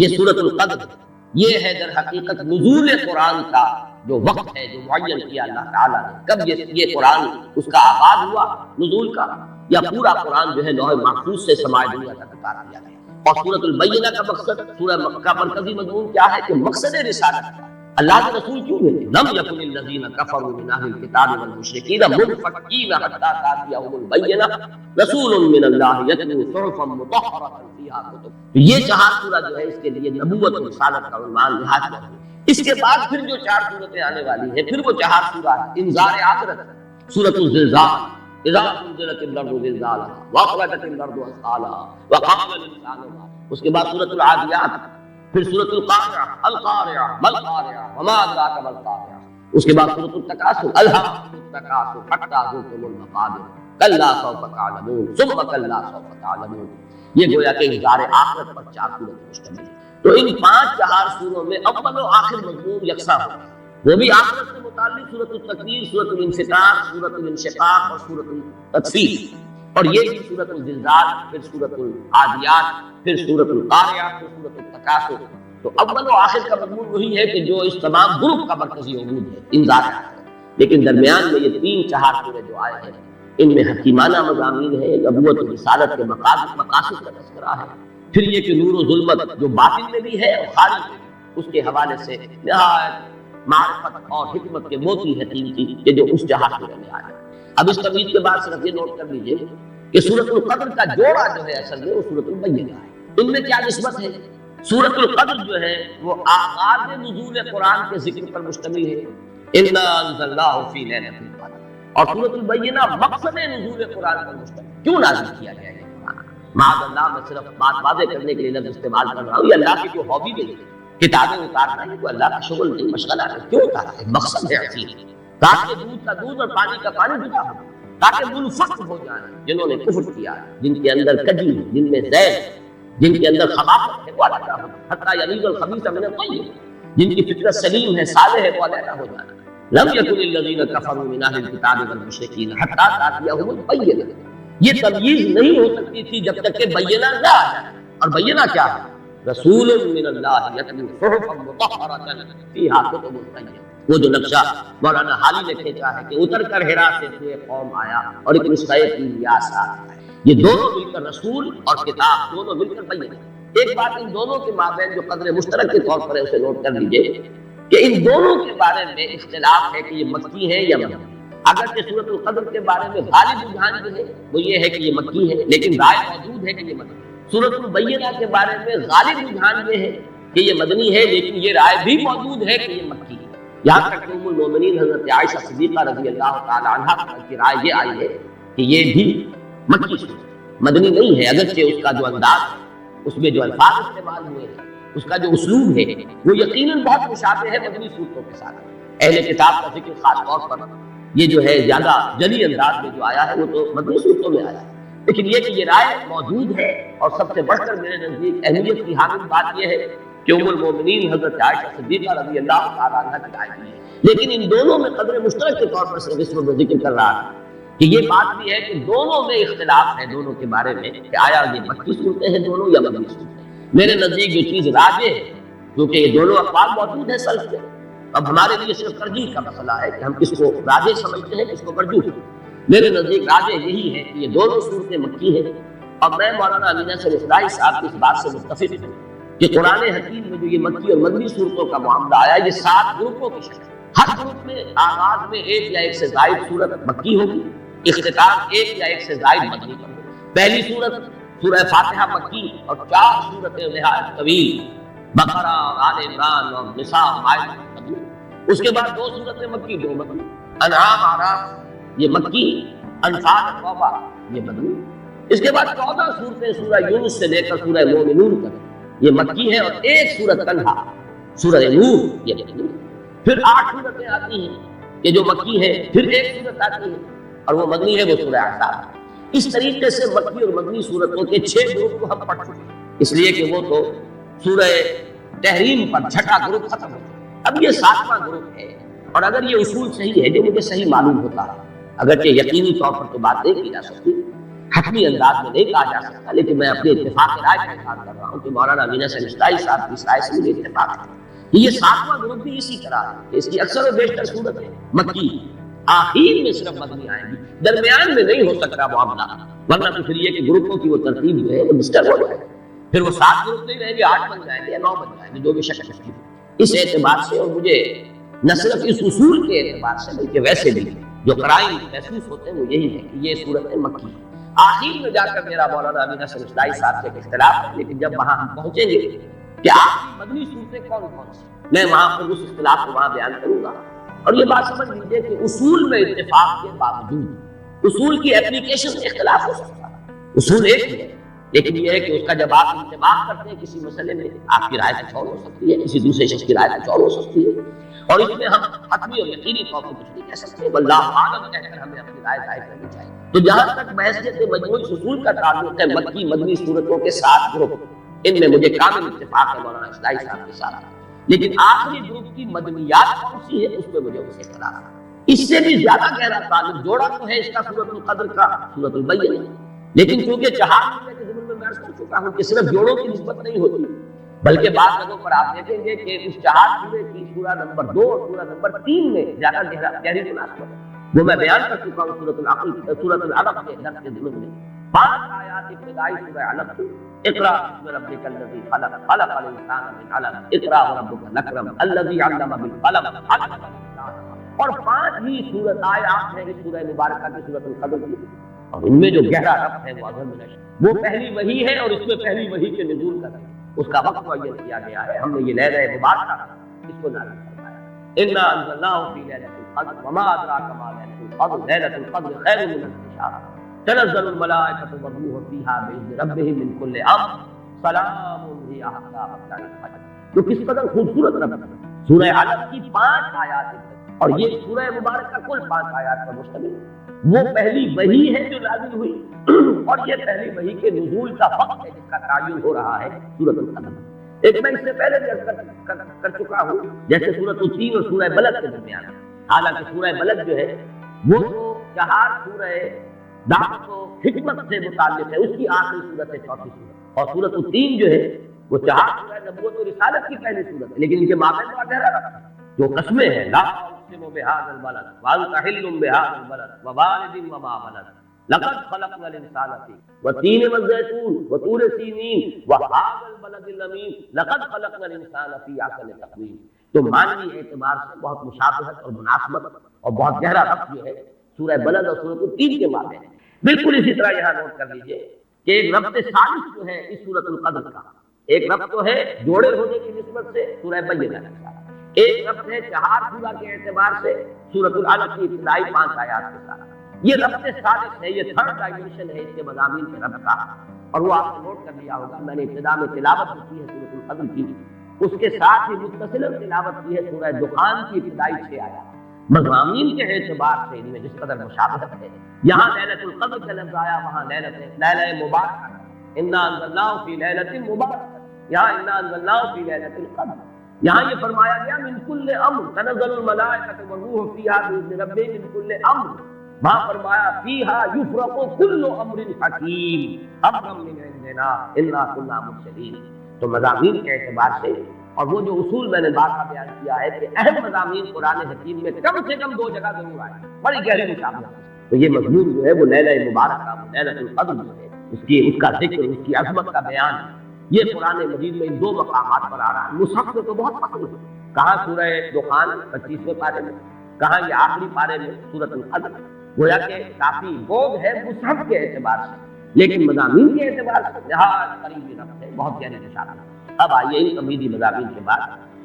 یہ سورۃ القدر یہ ہے در حقیقت نزول قرآن کا جو وقت ہے جو معین کیا اللہ تعالیٰ نے، کب یہ قرآن اس کا آغاز ہوا نزول کا، یا پورا قرآن جو ہے لوح محفوظ سے سماع دنیا تک اتار دیا گیا۔ اور سورۃ البینہ کا مقصد، سورہ مکہ کا مرکزی مضمون کیا ہے کہ مقصد رسالت کا اللہ کے رسول کیوں ہے؟ لم یکن الذین کفروا من اہل الکتاب والمشرکین منفکین حتی تأتیہم البینہ رسول من اللہ یتلو صحفا مطہرۃ فیہا کتب۔ تو یہ چہار سورہ جو ہے اس کے لیے نبوت و رسالت کا عنوان نہاد ہے۔ اس کے بعد پھر جو چار سورتیں آنے والی ہیں، پھر وہ چہار سورہ انذار آخرت، سورۃ الزلزال، اذا زلزلت الارض زلزالها واخرجت الارض اثقالها وقال الانسان ما، اس کے بعد سورۃ العادیات، پھر سورۃ القارعہ، القارعہ ما القارعہ وما ادراک ما القارعہ، اس کے بعد سورۃ التکاثر، الہاکم التکاثر حتی زرتم المقابر کلا سوف تعلمون ثم کلا سوف تعلمون۔ یہ گویا کہ انذار آخرت پر چار سورتیں مشتمل ہیں۔ تو ان پانچ چہار سوروں میں اول و آخر مضمون یکساں ہو، وہ بھی آخرت سے متعلق سورۃ التکویر، سورۃ الانفطار، سورۃ الانشقاق اور سورۃ التطفیف، اور یہ بھی سورۃ الزلزال، پھر سورۃ العادیات، پھر سورۃ القارعہ، پھر سورۃ التکاثر۔ تو اول و آخر کا مضمون وہی ہے کہ جو اس تمام گروپ کا مرکزی عمود ہے، انذار آخرت۔ لیکن درمیان میں یہ تین چہار سورے جو آئے ہیں ان میں حکیمانہ مضامین ہے، نبوت و رسالت کے مقاصد کا تذکرہ ہے، پھر یہ کہ نور و ظلمت جو باطن میں بھی ہے اور خارج میں بھی، اس کے حوالے سے نہایت معرفت اور حکمت کے موتی ہے قیمتی کہ جو اس چہار سورے میں آیا۔ اب اس تمہید کے بعد صرف یہ نوٹ کر لیجئے کہ سورۃ القدر کا جوڑا جو ہے اصل میں وہ سورۃ البینہ ہے۔ ان میں کیا نسبت ہے؟ سورۃ القدر جو ہے وہ آغاز نزول قرآن کے ذکر پر مشتمل ہے، انا انزلناہ فی لیلۃ القدر، اور سورۃ البینہ مقصد نزول قرآن پر مشتمل، کیوں نازل کیا گیا ہے قرآن؟ معاذ اللہ، میں صرف بات واضح کرنے کے لیے لفظ استعمال کر رہا ہوں، یہ اللہ کی کوئی ہابی نہیں ہے، کتابیں اتارنا یہ کوئی اللہ کا شغل نہیں، مشغلہ ہے، کیوں اتارا ہے؟ مقصد ہے عظیم، تاکہ دودھ کا دودھ اور پانی کا پانی جدا ہو، تاکہ منفق ہو جائیں جنہوں نے کفر کیا، جن کے اندر کجی، جن میں زہر، جن کے اندر خباثت ہے وہ علیحدہ ہو، حتیٰ یمیز الخبیث من الطیب، جن کی فطرت سلیم ہے، صالح ہے، وہ علیحدہ ہو جانا۔ لم یکن الذین کفروا من اہل الکتاب والمشرکین حتی تأتیہم البینہ، یہ تمییز نہیں ہو سکتی تھی جب تک کہ بینہ نہ آ جائے، اور بینہ کیا ہے؟ رسول من اللہ یتلو صحفا مطہرۃ فیہا کتب قیمہ، وہ جو نقشہ مولانا حالی نے کھینچا ہے کہ اتر کر حرا سے کوئی قوم آیا اور ایک نسخہ الیاس آیا، یہ دونوں مل کر رسول اور کتاب دونوں مل کر بینہ۔ ایک بات ان دونوں کے مابین جو قدر مشترک کے طور پر ہے اسے نوٹ کر لیجئے کہ ان دونوں کے بارے میں اختلاف ہے کہ یہ مکی ہے یا مدنی۔ اگرچہ سورۃ القدر کے بارے میں غالب رجحان جو ہے وہ یہ ہے کہ یہ مکی ہے، لیکن رائے موجود ہے کہ یہ مدنی۔ سورۃ البینہ کے بارے میں غالب رجحان یہ ہے کہ یہ مدنی ہے، لیکن یہ رائے بھی موجود ہے کہ یہ مکی ہے۔ یہاں تک کہ ام المومنین حضرت عائشہ صدیقہ رضی اللہ تعالی عنہا کی رائے یہ آئی ہے کہ یہ بھی مکی سورت، مدنی نہیں ہے، اگرچہ اس کا جو انداز، اس میں جو الفاظ استعمال ہوئے ہیں، اس کا جو اسلوب ہے وہ یقیناً بہت مشابہ ہے مدنی صورتوں کے ساتھ۔ اہل کتاب کا ذکر خاص طور پر یہ جو ہے زیادہ جلی انداز میں جو آیا ہے وہ تو مدنی صورتوں میں آیا ہے، لیکن یہ کہ یہ رائے موجود ہے، اور سب سے بڑھ کر میرے نزدیک اہمیت کی حامل بات یہ ہے کہ ام المومنین حضرت عائشہ صدیقہ رضی اللہ تعالی عنہا کی رائے ہے، لیکن ان دونوں میں قدر مشترک کے طور پر صرف اس وقت ذکر کر رہا ہے کہ یہ بات بھی ہے کہ دونوں میں اختلاف ہے، دونوں کے بارے میں کہ آیا یہ مکی صورتیں ہیں دونوں یا مدنی صورتیں۔ میرے نزدیک جو چیز راجح ہے، کیونکہ یہ دونوں اقوال موجود ہیں سلف میں، اب ہمارے لیے صرف ترجیح کا مسئلہ ہے کہ ہم کس کو راجح سمجھتے ہیں، کس کو مرجوح۔ میرے نزدیک راجح یہی ہے کہ یہ دونوں صورتیں مکی ہیں، اور میں مولانا امین احسن اصلاحی صاحب کی اس بات سے متفق ہوں کہ قرآن حکیم میں جو یہ مکی اور مدنی صورتوں کا معاملہ آیا، یہ 7 گروپوں کی شکل، ہر گروپ میں آغاز میں ایک یا ایک سے زائد صورت مکی ہوگی، اختتام ایک یا ایک سے زائد مدنی پر ہوگی۔ پہلی صورت سورہ فاتحہ مکی اور 4 صورتیں نہایت طویل، بقرہ اور آل عمران اور نساء اور مائدہ مدنی۔ اس کے بعد 2 صورتیں مکی، 2 مدنی، انعام اعراف یہ مکی، انفال توبہ یہ مدنی۔ اس کے بعد 14 صورتیں سورہ یونس سے لے کر سورہ مومنون تک یہ مکی ہے، اور ایک سورت تنہا سورہ نور یہ مدنی۔ پھر 8 صورتیں آتی ہیں کہ جو مکی ہے، پھر ایک صورت آتی ہے اور وہ مدنی ہے، وہ سورہ احزاب۔ اس طریقے سے مکی اور مدنی صورتوں کے 6 گروپ کو ہم پڑھ چکے ہیں، اس لیے کہ وہ تو سورہ تحریم پر 6ٹھا گروپ ختم ہو گیا، اب یہ 7واں گروپ ہے۔ اور اگر یہ اصول صحیح ہے جو مجھے صحیح معلوم ہوتا ہے، اگرچہ یقینی طور پر تو بات نہیں کی جا سکتی، حتمی انداز میں نہیں کہا جا سکتا، لیکن میں اپنے اتفاق رائے کا اظہار کر رہا ہوں کہ مولانا امین حسین اصلاحی صاحب کی اس رائے سے مجھے اتفاق ہے کہ یہ ساتواں گروپ بھی اسی طرح ہے، اس کی اکثر و بیشتر صورت ہے مکی، آخر میں صرف مدنی آئیں گی، درمیان میں نہیں ہو سکتا معاملہ، ورنہ تو پھر یہ کہ گروپوں کی وہ ترتیب جو ہے وہ ڈسٹرب ہو جائے، پھر وہ 7 گروپ نہیں رہیں گے، 8 بن جائیں گے یا 9 بن جائیں گے، جو بھی شک ہے۔ اس اعتبار سے، اور مجھے نہ صرف اس اصول کے اعتبار سے بلکہ ویسے بھی جو قرائن محسوس ہوتے ہیں وہ یہی ہے کہ یہ صورت مکی ہے۔ آخر میں جا کر میرا مولانا امین حسین اصلاحی صاحب سے ایک اختلاف ہے، لیکن جب وہاں ہم پہنچیں گے کہ آخری مدنی صورتیں کون کون سی، میں وہاں پر اس اختلاف کو وہاں بیان کروں گا۔ اور یہ بات سمجھ لیجیے کہ اصول میں اتفاق کے باوجود اصول کی اپلیکیشن میں اختلاف ہو سکتا ہے، اصول ایک ہی ہے، لیکن یہ ہے کہ اس کا جب آپ انتباہ کرتے ہیں کسی مسئلے میں، آپ کی رائے کچھ اور ہو سکتی ہے، کسی دوسرے شخص کی رائے کچھ اور ہو سکتی ہے، اور اس میں ہم حتمی اور یقینی طور پر کچھ نہیں کہہ سکتے، واللہ اعلم کہہ کر ہمیں اپنی رائے ظاہر کرنی چاہیے۔ تو جہاں تک بحثیت مجموعی اصول کا تعلق ہے، مکی مدنی صورتوں کے 7 گروپ، ان میں مجھے کامل اتفاق ہے مولانا اصلاحی صاحب کے ساتھ، لیکن آخری گروپ کی مدنیات کون سی ہے اس پہ مجھے اس سے اختلاف ہے۔ اس سے بھی زیادہ گہرا تعلق جوڑا تو ہے اس کا سورۃ القدر کا، سورۃ البینہ، لیکن چونکہ چہار سورے کے ضمن میں میں عرض کر چکا ہوں کہ صرف جوڑوں کی نسبت نہیں ہوتی، بلکہ بعض جگہوں پر آپ دیکھیں گے کہ اس 4 سورے کی سورہ نمبر 2 اور سورہ نمبر 3 میں زیادہ گہری مناسبت ہے، وہ میں بیان کر چکا ہوں سورۃ العلق کے درس کے ضمن میں۔ 5 آیات ابتدائی سورہ علق کی، اقرا بسم ربک الذی خلق، خلق الانسان من علق، اقرا وربک الاکرم الذی علم بالقلم، علم الانسان، اور 5 ہی سورت آیات ہیں اس سورہ مبارکہ کی سورۃ القدر کی، اور ان میں جو گہرا ربط ہے وہ اعظم من الشمس، وہ پہلی وحی ہے، اور اس میں پہلی وحی کے نزول کا اس کا وقت معین کیا گیا ہے، ہم نے یہ لیلہ مبارکہ اس کو نازل فرمایا، انا انزلناہ فی لیلۃ القدر وما ادراک ما لیلۃ القدر، لیلۃ القدر خیر من الف شہر، تنزل الملائکۃ والروح فیہا بإذن ربہم من کل امر، سلام ہی حتی مطلع الفجر۔ تو کس قدر خوبصورت ربط ہے، سورہ علق کی 5 آیات ہیں، اور یہ سورہ مبارکہ کل 5 آیات پر مشتمل ہے، وہ پہلی وحی ہے جو نازل ہوئی، اور یہ پہلی وحی کے نزول کا وقت ہے جس کا تعین ہو رہا ہے سورۃ القدر۔ ایک میں اس سے پہلے بھی عرض کر چکا ہوں، جیسے سورۃ التین اور سورہ بلد کے درمیان، حالانکہ سورہ بلد جو ہے وہ تو 4 سورہ دعوت و حکمت سے متعلق ہے، اس کی آخری صورت ہے 4تھی صورت، اور سورۃ التین جو ہے وہ 4 سورہ نبوت و رسالت کی پہلی صورت ہے، لیکن ان کے مابین بڑا گہرا ربط ہے، جو قسمیں ہیں، لا اقسم بهذا البلد وانت حل بهذا البلد ووالد وما ولد لقد خلقنا الانسان في والتين والزيتون وطور سينين وهذا البلد الامين لقد خلقنا الانسان في احسن تقويم۔ تو معنی اعتبار سے بہت مشابہت اور مناسبت اور بہت گہرا ربط جو ہے سورہ بلد اور سورۃ التین کے مابین ہے۔ بالکل اسی طرح یہاں نوٹ کر لیجئے کہ ایک ربط ثالث جو ہے اس سورۃ القدر کا، ایک ربط تو ہے جوڑے ہونے کی نسبت سے سورہ بینہ کے ساتھ، ایک ربط ہے 4 سورہ کے اعتبار سے سورۃ العلق کی ابتدائی 5 آیات کے ساتھ، یہ ربط ثالث ہے، یہ 3rd ڈائمینشن ہے اس کے مضامین کے ربط کا، اور وہ آپ نے نوٹ کر لیا ہوگا، میں نے ابتدا میں تلاوت کی ہے سورۃ القدر کی، اس کے ساتھ ہی متصل تلاوت کی ہے سورہ دخان کی ابتدائی 6 آیات، مضامین کے اعتبار سے ان میں جس قدر مشابہت ہے، یہاں لیلۃ القدر کا لفظ آیا، وہاں لیلہ مبارکہ، انا انزلناہ فی لیلۃ مبارکہ، یہاں انا انزلناہ فی لیلۃ القدر، یہاں یہ فرمایا گیا من کل امر، تنزل الملائکۃ والروح فیہا بإذن ربہم من کل امر، وہاں فرمایا فیہا یفرق کل امر حکیم امرا من عندنا انا کنا مرسلین۔ تو مضامین کے اعتبار سے، اور وہ جو اصول میں نے بات کا بیان کیا ہے کہ اہم مضامین قرآن حکیم میں کم سے کم 2 جگہ ضرور آئے، بڑی گہری مشابہت، تو یہ مضمون جو ہے وہ لیلہ مبارکہ، لیلۃ القدر جو ہے اس کا ذکر، اس کی عظمت کا بیان، یہ قرآن مجید میں ان 2 مقامات پر آ رہا ہے۔ مصحف میں تو بہت فخر ہے، کہاں سورہ دخان 25ویں پارے میں، کہاں یہ آخری پارے میں سورۃ القدر، گویا کہ کافی بوجھ ہے مصحف کے اعتبار سے، لیکن مضامین کے اعتبار سے نہایت قریبی ربط ہے، بہت گہری مشابہت۔ اب آئیے ان تمہیدی مضامین کے بعد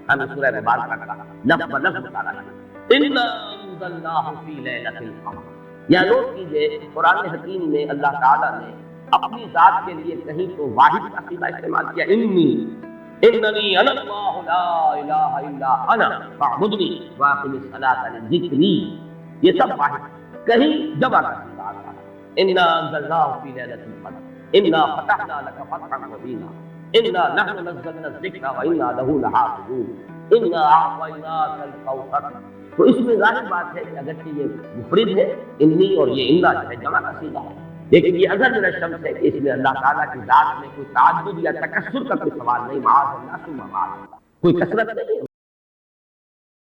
ہم سورہ مبارکہ کا لفظ بلفظ مطالعہ کریں۔ انا انزلناہ فی لیلۃ القدر، یا نوٹ کیجئے قرآن حکیم میں اللہ تعالیٰ نے اپنی ذات کے لیے کہیں تو واحد کا صیغہ استعمال کیا، اننی انا اللہ لا الہ الا انا فاعبدنی واقم الصلاۃ لذکری، یہ سب واحد، کہیں جمع کا صیغہ آتا ہے، انا انزلناہ فی لیلۃ القدر انا فتحنا لک فتحا مبینا انا نحن نزلنا الذکر وانا لہ لحافظون انا اعطیناک الکوثر۔ تو اس میں ظاہر بات ہے کہ اگرچہ یہ مفرد ہے انی، اور یہ انا جو ہے جمع کا صیغہ ہے، لیکن یہ اظہر من الشمس ہے کہ اس میں اللہ تعالیٰ کی ذات میں کوئی تعدد یا تکثر کا کوئی سوال نہیں، معاذ اللہ ثم معاذ اللہ، کوئی کثرت نہیں ہے۔